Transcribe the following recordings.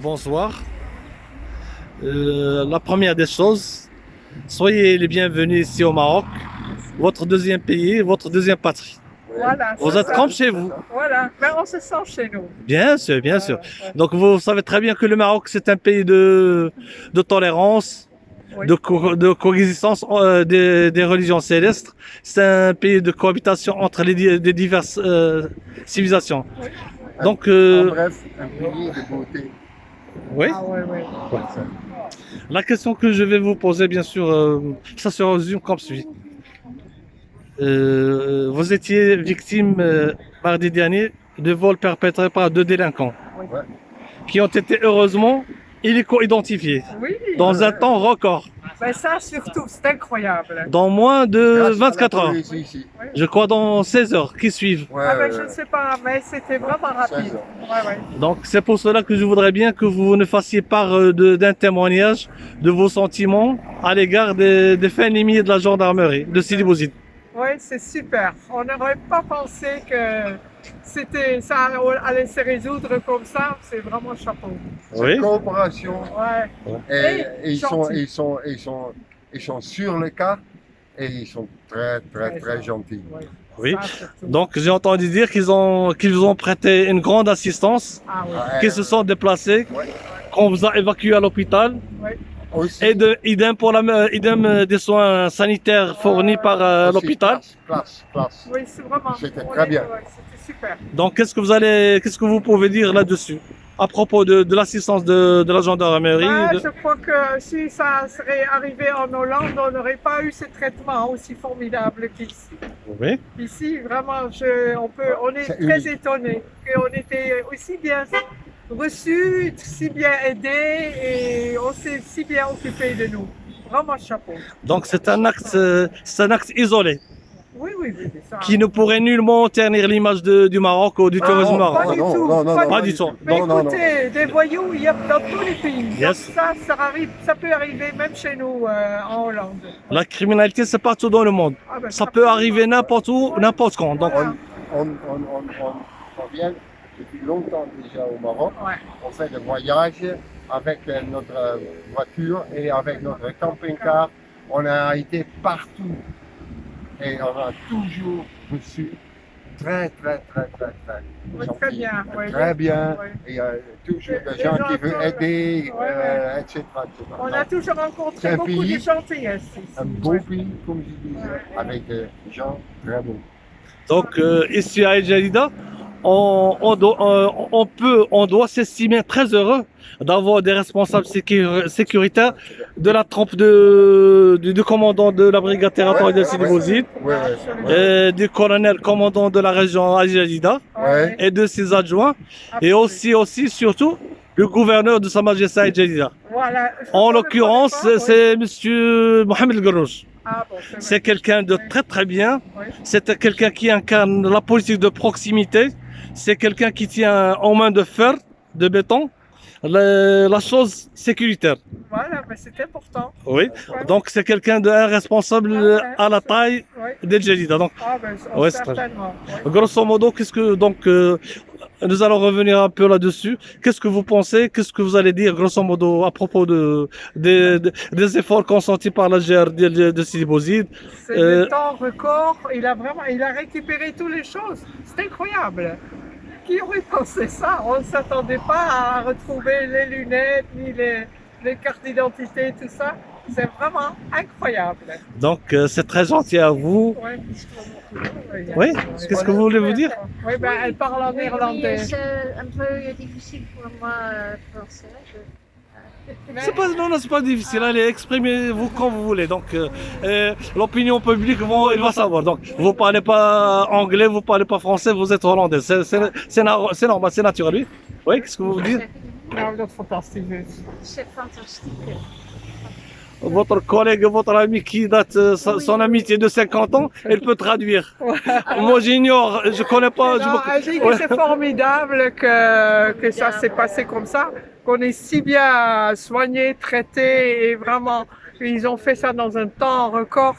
Bonsoir. La première des choses, soyez les bienvenus ici au Maroc, votre deuxième pays, votre deuxième patrie. Voilà, Vous c'est êtes ça. comme chez vous. Voilà, ben, on se sent chez nous. Bien sûr, bien sûr. Ouais. Donc vous savez très bien que le Maroc, c'est un pays de tolérance, Oui. de coexistence des religions célestes. C'est un pays de cohabitation entre des diverses civilisations. Oui. Donc, En bref, un pays de beauté. oui. Ah ouais, ouais. La question que je vais vous poser, bien sûr, ça se résume comme suit. Vous étiez victime mardi dernier de vols perpétrés par deux délinquants Oui. Ouais. qui ont été heureusement illico-identifiés Oui. dans un temps record, Ben ça surtout, c'est incroyable. dans moins de Grâce à la 24 heures. police ici. Je crois dans 16 heures qui suivent. Ouais, Ah ben je ne sais pas, mais c'était vraiment rapide. 16 heures. Ouais, ouais. Donc c'est pour cela que je voudrais bien que vous ne fassiez part d'un témoignage de vos sentiments à l'égard des faits limiers de la gendarmerie de Sidi Bouzid. Oui, c'est super. On n'aurait pas pensé que ça allait se résoudre comme ça. C'est vraiment chapeau. Oui. Coopération. Ouais. Et ils gentil. sont sur le cas et ils sont très gentils. Ouais. Oui. Ça, surtout. Donc j'ai entendu dire qu'ils ont prêté une grande assistance, Ah oui. qu'ils se sont déplacés, Ouais. qu'on vous a évacué à l'hôpital, Oui. Aussi, et idem pour idem des soins sanitaires fournis par aussi, l'hôpital. classe. Oui, c'est vraiment. C'était on très est- bien. ouais, c'était super. Donc qu'est-ce que vous pouvez dire là-dessus à propos de l'assistance de la gendarmerie? Ah, je crois que si ça serait arrivé en Hollande, on n'aurait pas eu ce traitement aussi formidable qu'ici. Oui. Ici, vraiment, on est C'est très unique. étonnés qu'on était aussi bien reçus, si bien aidés et on s'est si bien occupé de nous. Vraiment chapeau. Donc c'est un acte isolé Oui, c'est ça. qui ne pourrait nullement ternir l'image du Maroc ou du tourisme non, marocain. pas du non, tout, non, non, Pas du tout. Mais Non, non, non. écoutez, des voyous, il y a dans tous les pays. Yes. Donc ça peut arriver même chez nous en Hollande. La criminalité, c'est partout dans le monde. Ah ben, Ça peut arriver n'importe où, n'importe quand. Donc, Voilà. On vient depuis longtemps déjà au Maroc. Ouais. On fait des voyages avec notre voiture et avec notre camping-car. On a été partout et on a toujours reçu très Oui, gentils. très bien. Ouais. Très bien. Ouais. Et il y a toujours Les des gens qui gens veulent autour, aider, ouais. etc. On a toujours rencontré C'est un beaucoup pays- de gentillesse ici. Un beau Ouais. pays, comme je disais, avec des gens très beaux. donc ici à El Jalida, on doit s'estimer très heureux d'avoir des responsables sécuritaires de la trempe du commandant de la brigade territoriale de Sidi Bouzid, Ouais. du colonel commandant de la région Al Jalida Ouais. et de ses adjoints, et aussi, surtout, le gouverneur de Sa Majesté Al Jalida. Voilà. En l'occurrence, c'est Monsieur Mohamed Garouche. Ah bon, C'est quelqu'un de très bien. Oui. C'est quelqu'un qui incarne la politique de proximité. C'est quelqu'un qui tient en main de fer, de béton, la chose sécuritaire. Voilà, mais c'est important. Oui. Donc c'est quelqu'un d'un responsable à la taille Oui. d'El Jalida. Donc, Ah ben, Ouais, c'est très certainement. Oui. grosso modo, nous allons revenir un peu là-dessus. Qu'est-ce que vous pensez? Qu'est-ce que vous allez dire, grosso modo, à propos des efforts consentis par la GR de Sidi Bouzid? C'est le temps record. Il a récupéré toutes les choses. C'est incroyable. Qui aurait pensé ça? On ne s'attendait pas à retrouver les lunettes, ni les cartes d'identité, tout ça. C'est vraiment incroyable. Donc, c'est très gentil à vous. Ouais. Oui, qu'est-ce que vous voulez vous dire? Oui, ben, elle parle en néerlandais. C'est un peu difficile pour moi français. Non, c'est pas difficile. Allez, exprimez-vous quand vous voulez. Donc, l'opinion publique, il va savoir. Donc, vous parlez pas anglais, vous parlez pas français, vous êtes hollandais. C'est normal, c'est naturel. Oui, oui, qu'est-ce que vous voulez dire? Nou, dat is fantastisch. C'est fantastique. Votre collègue, votre ami qui date son amitié de 50 ans, elle peut traduire. Moi, j'ignore, je connais pas. Non, elle dit que c'est formidable que ça s'est passé comme ça, qu'on est si bien soigné, traité et vraiment, ils ont fait ça dans un temps record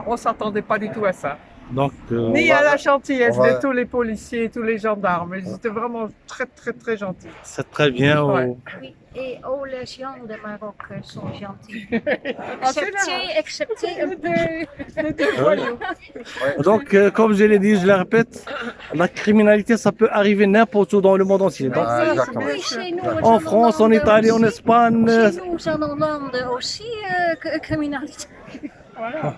on s'attendait pas du tout à ça. Donc, Ni à la gentillesse On va- de tous les policiers, tous les gendarmes. Ils étaient vraiment très, très, très gentils. c'est très bien. Ouais. Oui. Et les gens de Maroc sont gentils. Ah, c'est là. Excepté un peu. Les deux voyous. Donc, comme je l'ai dit, je le répète, la criminalité, ça peut arriver n'importe où dans le monde entier. Donc, Ah, exactement. Oui, chez nous, en France, en Italie, en Espagne. Chez nous, en Hollande aussi, criminalité. Voilà.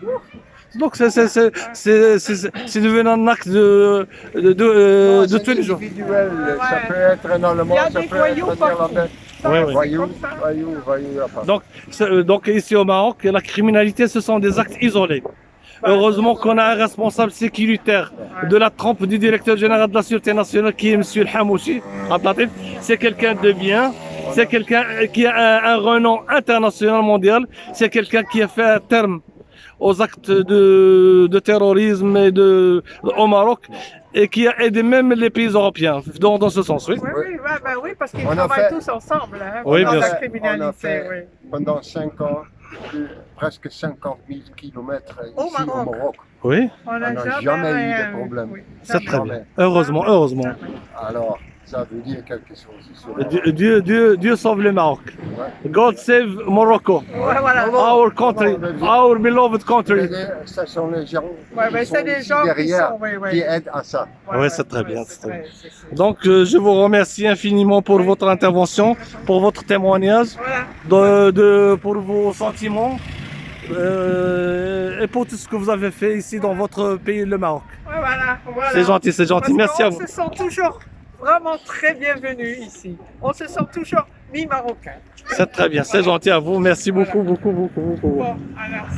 Donc, c'est devenu un acte de tous les jours. Individuel, ça Ouais. peut être un Allemand, Il y a ça des peut voyous être un partout. Irlandais. Oui, oui. Voyou, comme ça. voyou, voyou, à part. Donc, ici au Maroc, la criminalité, ce sont des actes isolés. Heureusement qu'on a un responsable sécuritaire de la trempe du directeur général de la Sûreté nationale qui est M. El Hamouchi. Abdelatif. C'est quelqu'un de bien, c'est quelqu'un qui a un renom international mondial, c'est quelqu'un qui a fait un terme aux actes de terrorisme au Maroc et qui a aidé même les pays européens dans ce sens, oui. Oui, oui, oui, parce qu'ils On a travaillent fait- tous ensemble hein, Oui, dans bien la sûr. criminalité. On a fait Oui. pendant 5 ans, presque 50 000 kilomètres Au ici au Maroc. Maroc. Oui, On n'a n'a jamais, jamais eu de rien problème. oui, c'est jamais. très bien. Heureusement, heureusement. Alors, ça veut dire quelque chose. Sur Dieu sauve le Maroc. God save Morocco. Ouais, voilà. Our country, our beloved country. Ce sont les gens Ouais, mais qui c'est sont des ici gens qui derrière sont, oui, oui. qui aident à ça. Ouais, c'est très bien, c'est très vrai, bien. c'est- Donc, je vous remercie infiniment pour votre intervention, pour votre témoignage, Voilà. pour vos sentiments et pour tout ce que vous avez fait ici dans votre pays, le Maroc. Ouais, voilà. C'est gentil, c'est gentil. Parce Merci à qu'on vous. se sent toujours vraiment très bienvenus ici. On se sent toujours mi-marocain. C'est très bien, c'est gentil à vous. Merci beaucoup, beaucoup, beaucoup, beaucoup. Bon, alors ça.